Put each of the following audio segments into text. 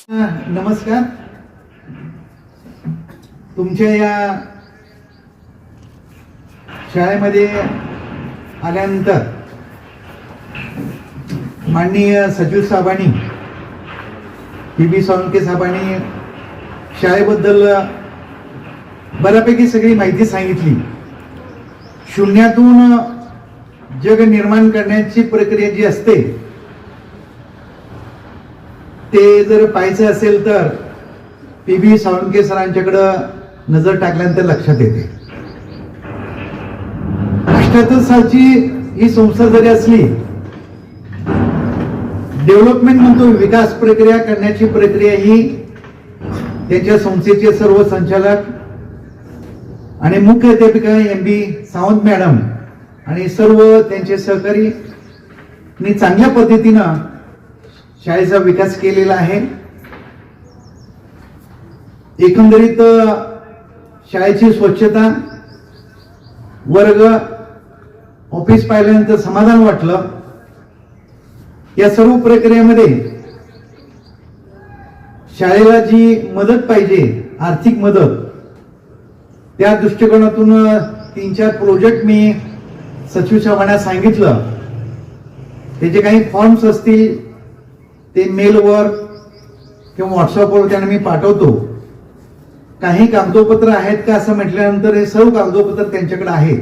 नमस्कार. तुमच्या या शाळेमध्ये आल्यानंतर माननीय सचिव साहेबांनी पी.बी. साळुंखे साहेबांनी शाळेबद्दल बऱ्यापैकी सगळी माहिती सांगितली. शून्यातून जग निर्माण करण्याची प्रक्रिया जी असते ते जर पाहायचं असेल तर पी.बी. साळुंखे सरांच्याकडं नजर टाकल्यानंतर लक्षात येते. 78 सालची ही संस्था जरी असली, डेव्हलपमेंट म्हणतो विकास प्रक्रिया करण्याची प्रक्रिया ही त्यांच्या संस्थेचे सर्व संचालक आणि मुख्य अध्यापिका एम.बी. सावंत मॅडम आणि सर्व त्यांचे सहकारी चांगल्या पद्धतीनं शाळेचा विकास केलेला आहे. एकंदरीत शाळेची स्वच्छता, वर्ग, ऑफिस पाहिल्यानंतर समाधान वाटलं. या सर्व प्रक्रियेमध्ये शाळेला जी मदत पाहिजे, आर्थिक मदत, त्या दृष्टिकोनातून 3-4 प्रोजेक्ट मी सचिव साहेबांना सांगितलं. त्याचे काही फॉर्म्स असतील ते मेलवर किंवा व्हॉट्सअपवर त्यांना मी पाठवतो. काही कागदोपत्र आहेत का असं म्हटल्यानंतर हे सर्व कागदोपत्र त्यांच्याकडे आहेत.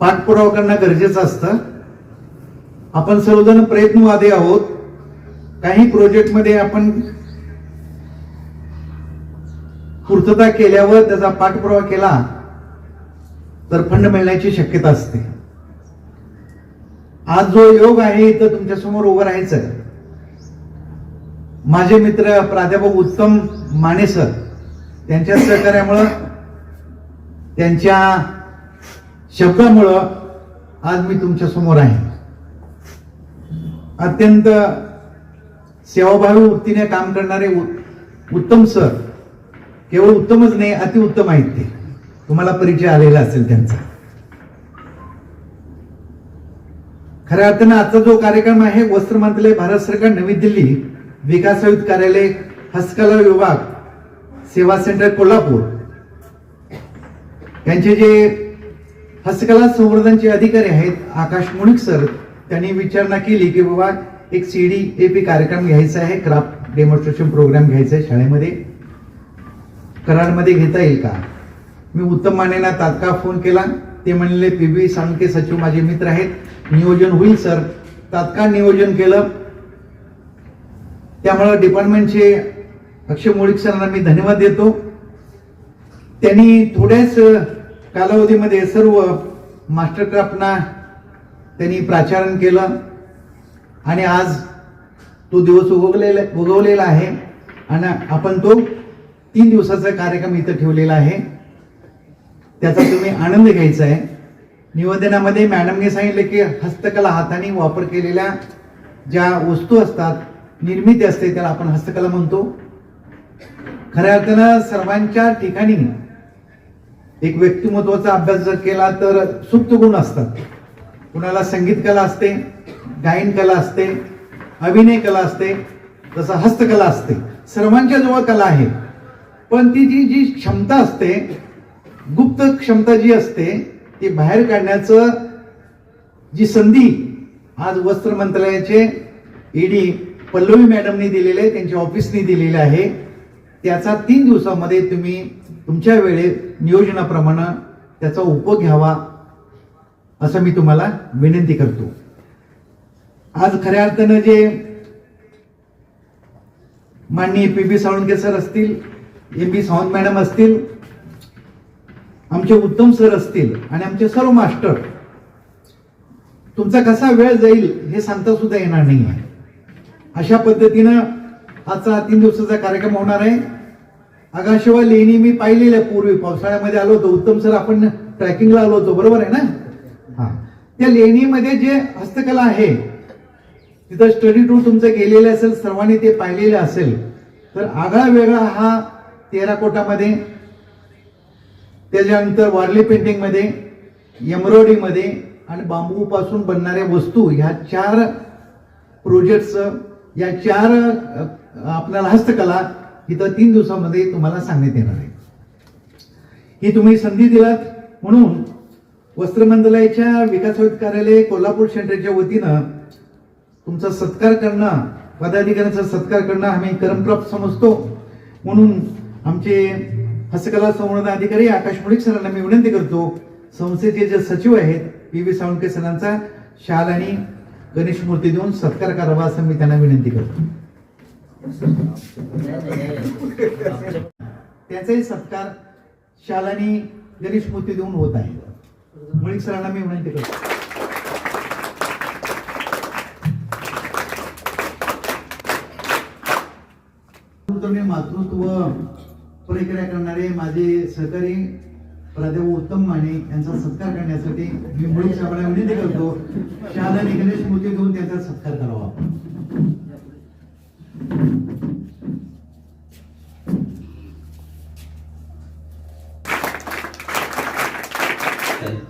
पाठपुरावा करणं गरजेचं असतं. आपण सर्वजण प्रयत्नवादी आहोत. काही प्रोजेक्टमध्ये आपण पूर्तता केल्यावर त्याचा पाठपुरावा केला तर फंड मिळण्याची शक्यता असते. आज जो योग आहे इथं तुमच्या समोर उभं राहायचं, माझे मित्र प्राध्यापक उत्तम माने सर त्यांच्या सहकार्यामुळं, त्यांच्या शब्दामुळं आज मी तुमच्या समोर आहे. अत्यंत सेवाभावी वृत्तीने काम करणारे उत्तम सर, केवळ उत्तमच नाही अतिउत्तम आहेत. ते तुम्हाला परिचय आलेला असेल त्यांचा. खऱ्या अर्थानं आजचा जो कार्यक्रम आहे, वस्त्र मंत्रालय, भारत सरकार, नवी दिल्ली, विकास आयुक्त कार्यालय, हस्तकला विभाग, सेवा सेंटर कोल्हापूर यांचे जे हस्तकला संवर्धनचे अधिकारी आहेत आकाश मुणिक सर, त्यांनी विचारणा केली की बाबा एक CDAP कार्यक्रम घ्यायचा आहे, क्राफ्ट डेमॉन्स्ट्रेशन प्रोग्राम घ्यायचा आहे शाळेमध्ये, कराडमध्ये घेता येईल का? मी उत्तम मानेंना तात्काळ फोन केला. ते म्हणले पी.बी. साळुंखे सचिव माझे मित्र आहेत, नियोजन होईल सर. तात्काळ नियोजन केलं. त्यामुळे डिपार्टमेंटचे अक्षय मुळीक सरांना मी धन्यवाद देतो. त्यांनी थोड्याच कालावधीमध्ये सर्व मास्टर क्राफ्टना त्यांनी प्राचारण केलं आणि आज तो दिवस उगवलेला आहे आणि आपण तो 3 दिवसाचा कार्यक्रम इथं ठेवलेला आहे. त्याचा तुम्ही आनंद घ्यायचा आहे. निवेदनामध्ये मॅडमने सांगितले की हस्तकला, हाताने वापर केलेल्या ज्या वस्तू असतात, निर्मिती असते, त्याला आपण हस्तकला म्हणतो. खऱ्या अर्थानं सर्वांच्या ठिकाणी एक व्यक्तिमत्वाचा अभ्यास जर केला तर सुप्त गुण असतात. कुणाला संगीत कला असते, गायन कला असते, अभिनय कला असते, तसं हस्तकला असते. सर्वांच्या जवळ कला आहे, पण ती जी क्षमता असते, गुप्त क्षमता जी असते, ती बाहेर काढण्याचं जी संधी आज वस्त्र मंत्रालयाचे ED पल्लवी मॅडमनी दिलेले आहे, त्यांच्या ऑफिसनी दिलेले आहे. त्याचा 3 दिवसामध्ये तुम्ही तुमच्या नियोजनाप्रमाणे त्याचा उपयोग घ्यावा असं मी तुम्हाला विनंती करतो. आज खऱ्या अर्थानं जे माननीय पी.बी. साळुंखे सर असतील, एम.बी. सावंत मॅडम असतील, आमचे उत्तम सर असतील आणि आमचे सर्व मास्टर, तुमचा कसा वेळ जाईल हे सांगता सुद्धा येणार नाही. अशा पद्धतीनं आजचा 3 दिवसाचा कार्यक्रम होणार आहे. आगाशिवाय लेणी मी पाहिलेल्या पूर्वी पावसाळ्यामध्ये आलो होतो. उत्तम सर आपण ट्रॅकिंगला आलो होतो, बरोबर आहे ना? हा, त्या लेणीमध्ये जे हस्तकला आहे तिथं स्टडी टूर तुमचं गेलेलं असेल, सर्वांनी ते पाहिलेलं असेल, तर आगळा वेगळा हा टेराकोटामध्ये, त्याच्यानंतर वारली पेंटिंग मध्ये, एम्ब्रॉयडरी मध्ये आणि बांबू पासून बनणाऱ्या वस्तू, ह्या 4 प्रोजेक्ट्स, या 4 आपल्याला हस्तकला इथं 3 दिवसामध्ये तुम्हाला सांगण्यात येणार आहे. ही तुम्ही संधी दिलात म्हणून वस्त्रमंत्रालयाच्या विकास आयुक्त कार्यालय कोल्हापूर सेंटरच्या वतीनं तुमचा सत्कार करणं, पदाधिकाऱ्यांचा सत्कार करणं आम्ही करमप्राप्त समजतो. म्हणून आमचे हस्तकला संवर्धन अधिकारी आकाश मुळीक सरांना मी विनंती करतो, संस्थेचे जे सचिव आहेत PV सावंतकर सरांचा शाल आणि गणेश मूर्ती देऊन सत्कार करावा असं मी त्यांना विनंती करतो. त्याचाही सत्कार शाल आणि गणेश मूर्ती देऊन होत आहे. मुळीक सरांना मी विनंती करतो. मातृत्व परिक्रिया करणारे माझे सहकारी प्राध्यापक उत्तम माने यांचा सत्कार करण्यासाठी मी मुळीक साहेबांना विनंती करतो, शाल आणि गणेश मूर्ती देऊन त्यांचा सत्कार करावा.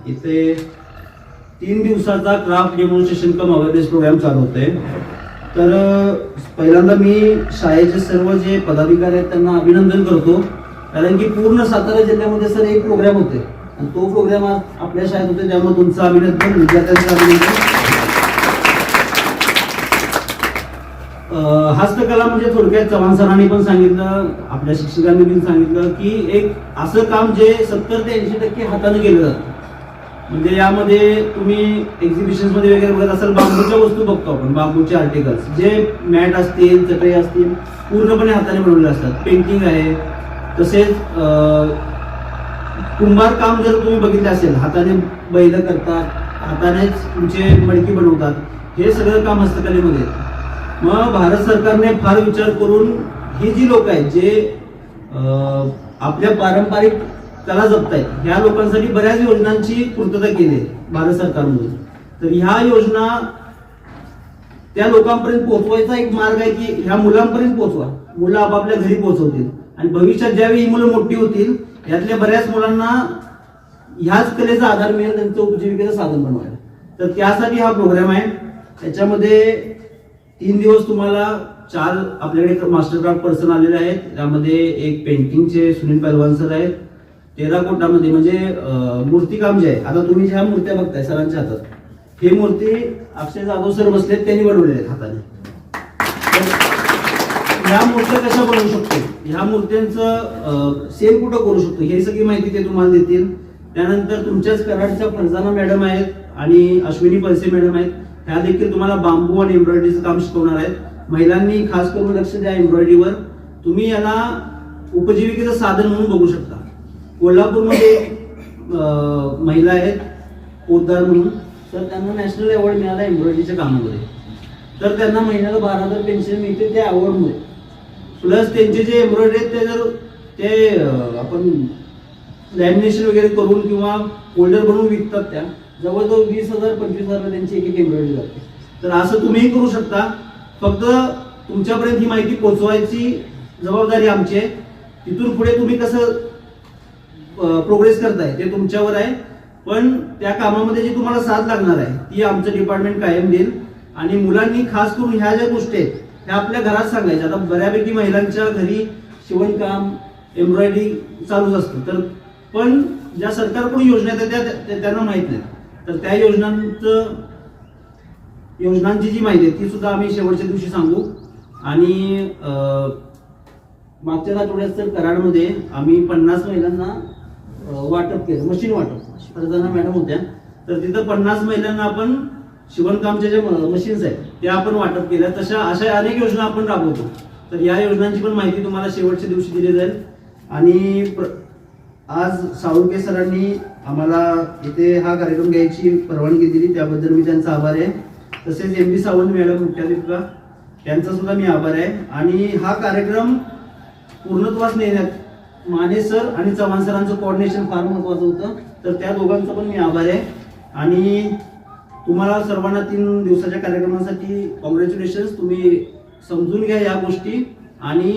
इथे 3 दिवसाचा क्राफ्ट डेमॉन्स्ट्रेशन कम अवेअरनेस प्रोग्राम चालू होते. तर पहिल्यांदा मी शाळेचे सर्व जे पदाधिकारी आहेत त्यांना अभिनंदन करतो, कारण की पूर्ण सातारा जिल्ह्यामध्ये सर एक प्रोग्राम होते आणि तो प्रोग्राम आपल्या शाळेत होते, त्यामुळे तुमचं अभिनंदन, विद्यार्थ्यांचं अभिनंदन. हस्तकला म्हणजे थोडक्यात चव्हाण सरांनी पण सांगितलं, आपल्या शिक्षकांनी पण सांगितलं की एक असं काम जे 70 ते 80% हाताने केलं जातं. म्हणजे यामध्ये तुम्ही एक्झिबिशन्स मध्ये वगैरे बघत असाल, बांबूच्या वस्तू बघतो आपण, बांबूचे आर्टिकल्स जे मॅट असतील, चटई असतील, पूर्णपणे हाताने बनवलेले असतात. पेंटिंग आहे, तसेच कुंभार काम जर तुम्ही बघितले असेल, हाताने बैल करतात, हातानेच तुमचे मडकी बनवतात, हे सगळं काम हस्तकलेमध्ये येतं. मग भारत सरकारने फार विचार करून ही जी लोक आहेत जे आपल्या पारंपरिक कला जपतायत, ह्या लोकांसाठी बऱ्याच योजनांची पूर्तता केली आहे भारत सरकारमधून. तर ह्या योजना त्या लोकांपर्यंत पोहोचवायचा एक मार्ग आहे की ह्या मुलांपर्यंत पोहोचवा, मुलं आपापल्या घरी पोहोचवतील आणि भविष्यात ज्यावेळी ही मुलं मोठी होतील, यातल्या बऱ्याच मुलांना ह्याच कलेचा आधार मिळेल, त्यांचं उपजीविकेचं साधन बनवायला. तर त्यासाठी हा प्रोग्राम आहे. त्याच्यामध्ये 3 दिवस तुम्हाला 4 आपल्याकडे मास्टर क्राफ्ट पर्सन आलेले आहेत. त्यामध्ये एक पेंटिंगचे सुनील पहलवान सर आहेत, टेराकोटामध्ये म्हणजे मूर्तिकाम जे आहे, आता तुम्ही ज्या मूर्त्या बघताय सरांच्या हातात, हे मूर्ती अक्षय जाधव सर बसलेत, त्यांनी बनवलेले आहेत हाताने. ह्या मूर्त्या कशा बनवू शकतो, ह्या मूर्त्यांचं सेल कुठं करू शकतो, हे सगळी माहिती ते तुम्हाला देतील. त्यानंतर तुमच्याच कराडच्या फरजाना मॅडम आहेत आणि अश्विनी पलसे मॅडम आहेत, ह्या देखील तुम्हाला बांबू आणि एम्ब्रॉयडरीचं काम शिकवणार आहेत. महिलांनी खास करून लक्ष द्या एम्ब्रॉयडरीवर. तुम्ही याला उपजीविकेचं साधन म्हणून बघू शकता. कोल्हापूरमध्ये महिला आहेत पोतदार म्हणून, तर त्यांना नॅशनल अवॉर्ड मिळाला एम्ब्रॉयडरीच्या कामामध्ये. तर त्यांना महिन्याला 12,000 पेन्शन मिळते त्या अवॉर्डमुळे. प्लस त्यांचे जे एम्ब्रॉयडरी आहेत ते जर ते आपण लॅमिनेशन वगैरे करून किंवा फोल्डर बनवून विकतात, त्या जवळजवळ 20,000-25,000 त्यांची एक एम्ब्रॉयडरी जाते. तर असं तुम्हीही करू शकता. फक्त तुमच्यापर्यंत ही माहिती पोहोचवायची जबाबदारी आमची आहे. तिथून पुढे तुम्ही कसं प्रोग्रेस करताय ते तुमच्यावर आहे. पण त्या कामामध्ये जी तुम्हाला साथ लागणार आहे ती आमचं डिपार्टमेंट कायम देईल. आणि मुलांनी खास करून ह्या ज्या गोष्टी आहेत त्या आपल्या घरात सांगायच्या. आता बऱ्यापैकी महिलांच्या घरी शिवणकाम, एम्ब्रॉयडरी चालूच असतं, तर पण ज्या सरकारकडून योजना आहेत त्या त्यांना माहित नाही. तर त्या योजनांची जी माहिती आहे ती सुद्धा आम्ही शेवटच्या दिवशी सांगू. आणि मागच्या आठवड्यात तर कराडमध्ये आम्ही 50 महिलांना वाटप केलं, मशीन वाटप. फरजाना मॅडम होत्या, तर तिथं 50 महिलांना आपण शिवणकामच्या ज्या मशीन्स आहेत त्या आपण वाटप केल्या. अशा अनेक योजना आपण राबवतो. तर या योजनांची पण माहिती तुम्हाला शेवटच्या दिवशी दिली जाईल. आणि आज साळुंके सरांनी आम्हाला इथे हा कार्यक्रम घ्यायची परवानगी दिली, त्याबद्दल मी त्यांचा आभार आहे. तसेच MB सावंत मॅडम मुख्याध्यापिका, त्यांचा सुद्धा मी आभार आहे. आणि हा कार्यक्रम पूर्णत्वास नेण्यात माने सर आणि चव्हाण सरांचं कोऑर्डिनेशन फार महत्वाचं होतं, तर त्या दोघांचा पण मी आभार आहे. आणि तुम्हाला सर्वांना 3 दिवसाच्या कार्यक्रमासाठी कॉंग्रॅच्युलेशन्स. तुम्ही समजून घ्या या गोष्टी आणि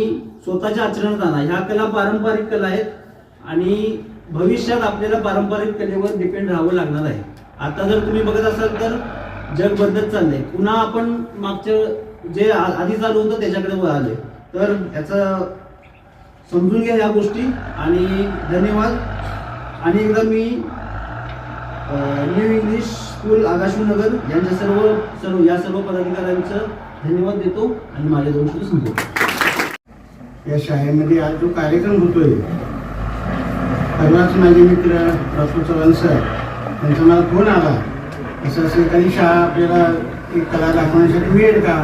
स्वतःच्या आचरणात आणा. ह्या कला पारंपरिक कला आहेत आणि भविष्यात आपल्याला पारंपरिक कलेवर डिपेंड राहावं लागणार आहे. आता जर तुम्ही बघत असाल तर जग बदलत चाललंय. पुन्हा आपण मागच्या जे आधी चालू होतं त्याच्याकडे वळालोय. तर याचं समजून घ्या या गोष्टी. आणि धन्यवाद. आणि एकदा मी न्यू इंग्लिश स्कूल आगाशीनगर यांच्या या सर्व पदाधिकाऱ्यांचं धन्यवाद देतो आणि माझे 2 शब्द संपवतो. या शाळेमध्ये आज जो कार्यक्रम होतोय, परवाच माझे मित्र डॉक्टर चव्हाण सर त्यांचा मला फोन आला, असं एखादी शाळा आपल्याला एक कला दाखवण्यासाठी मिळेल का.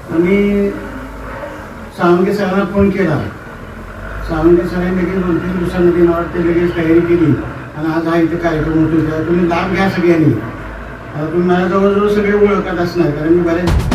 तर मी सावंगे सरांना फोन केला. सावंगे सरांनी लगेच 2-3 दिवसांमध्ये मला वाटते लगेच तयारी केली आणि आज हा इथे कार्यक्रम होतो. त्याला तुम्ही लाभ घ्या सगळ्यांनी. आता तुम्ही मला जवळजवळ सगळे ओळखत असणार, कारण मी बऱ्याच